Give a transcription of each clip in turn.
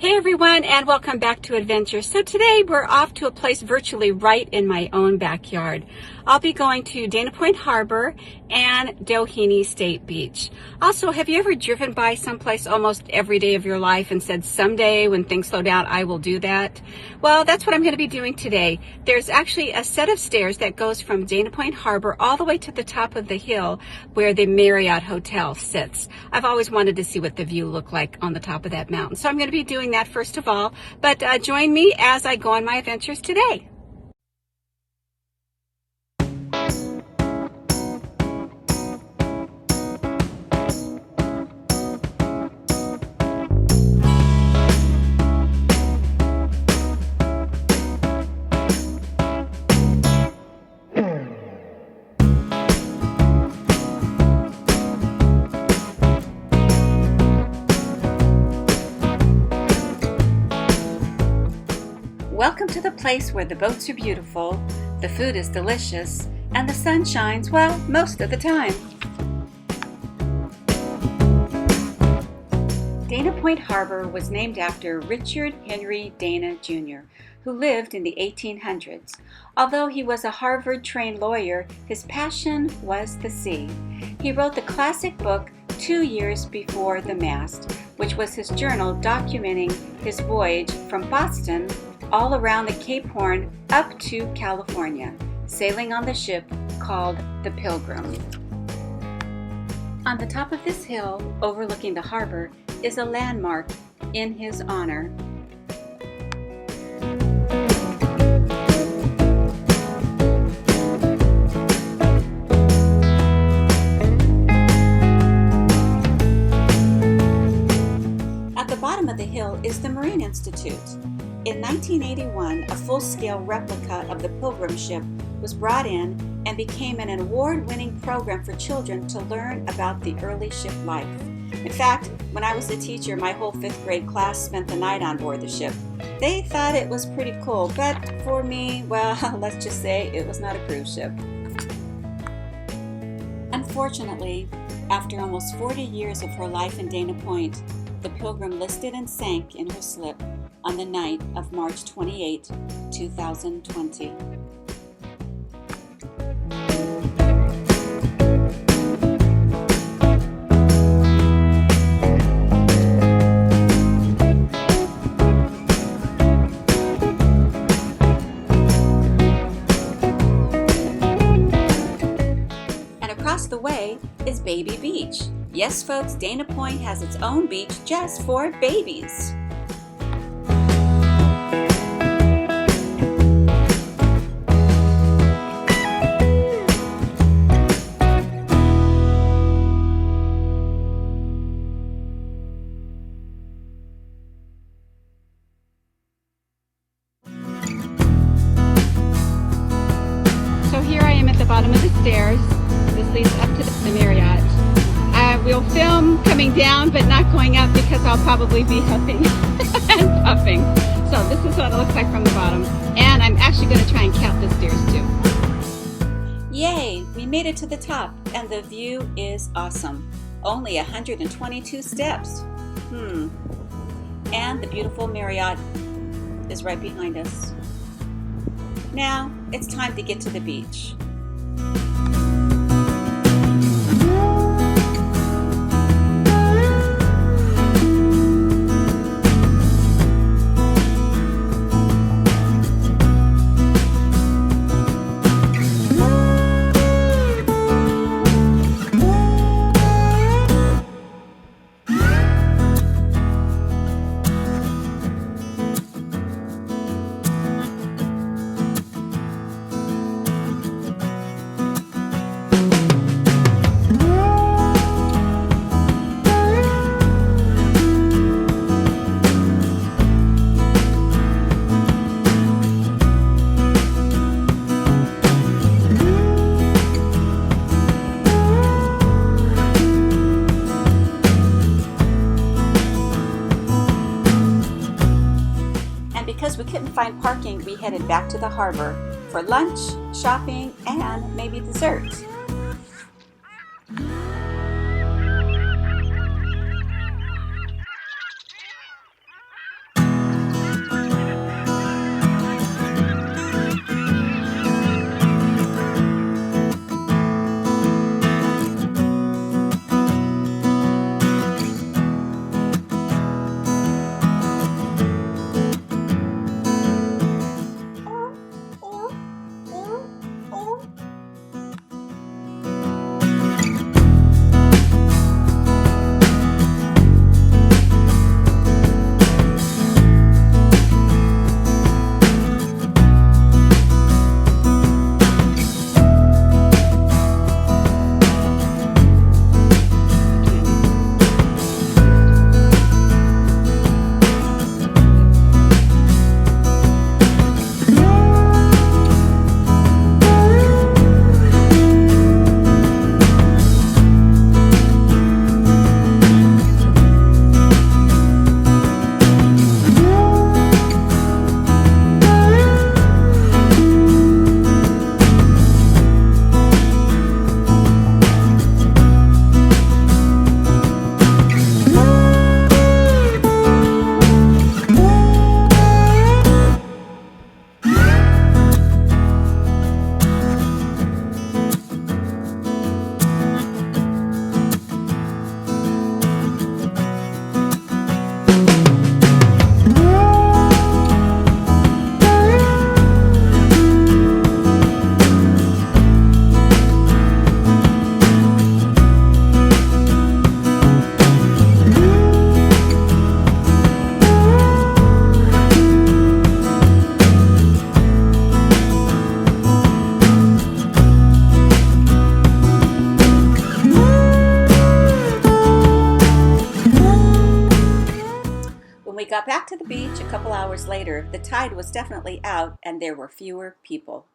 Hey everyone, and welcome back to Adventure. So today we're off to a place virtually right in my own backyard. I'll be going to Dana Point Harbor and Doheny State Beach. Also, have you ever driven by someplace almost every day of your life and said, someday when things slow down, I will do that? Well, that's what I'm going to be doing today. There's actually a set of stairs that goes from Dana Point Harbor all the way to the top of the hill where the Marriott Hotel sits. I've always wanted to see what the view looked like on the top of that mountain. So I'm going to be doing that first of all, but join me as I go on my adventures today. Welcome to the place where the boats are beautiful, the food is delicious, and the sun shines, well, most of the time. Dana Point Harbor was named after Richard Henry Dana Jr., who lived in the 1800s. Although he was a Harvard-trained lawyer, his passion was the sea. He wrote the classic book 2 years before the mast, which was his journal documenting his voyage from Boston all around the Cape Horn up to California, sailing on the ship called the Pilgrim. On the top of this hill, overlooking the harbor, is a landmark in his honor. At the bottom of the hill is the Marine Institute. In 1981, a full-scale replica of the Pilgrim ship was brought in and became an award-winning program for children to learn about the early ship life. In fact, when I was a teacher, my whole 5th grade class spent the night on board the ship. They thought it was pretty cool, but for me, well, let's just say it was not a cruise ship. Unfortunately, after almost 40 years of her life in Dana Point, the Pilgrim listed and sank in her slip on the night of March 28, 2020. And across the way is Baby Beach. Yes, folks, Dana Point has its own beach just for babies. So here I am at the bottom of the stairs. This leads up to the Marriott. We'll film coming down, but not going up because I'll probably be huffing and puffing. So this is what it looks like from the bottom. And I'm actually going to try and count the stairs too. Yay! We made it to the top, and the view is awesome. Only 122 steps. And the beautiful Marriott is right behind us. Now, it's time to get to the beach. Because we couldn't find parking, we headed back to the harbor for lunch, shopping, and maybe dessert. got back to the beach a couple hours later. The tide was definitely out and there were fewer people.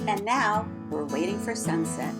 And now we're waiting for sunset.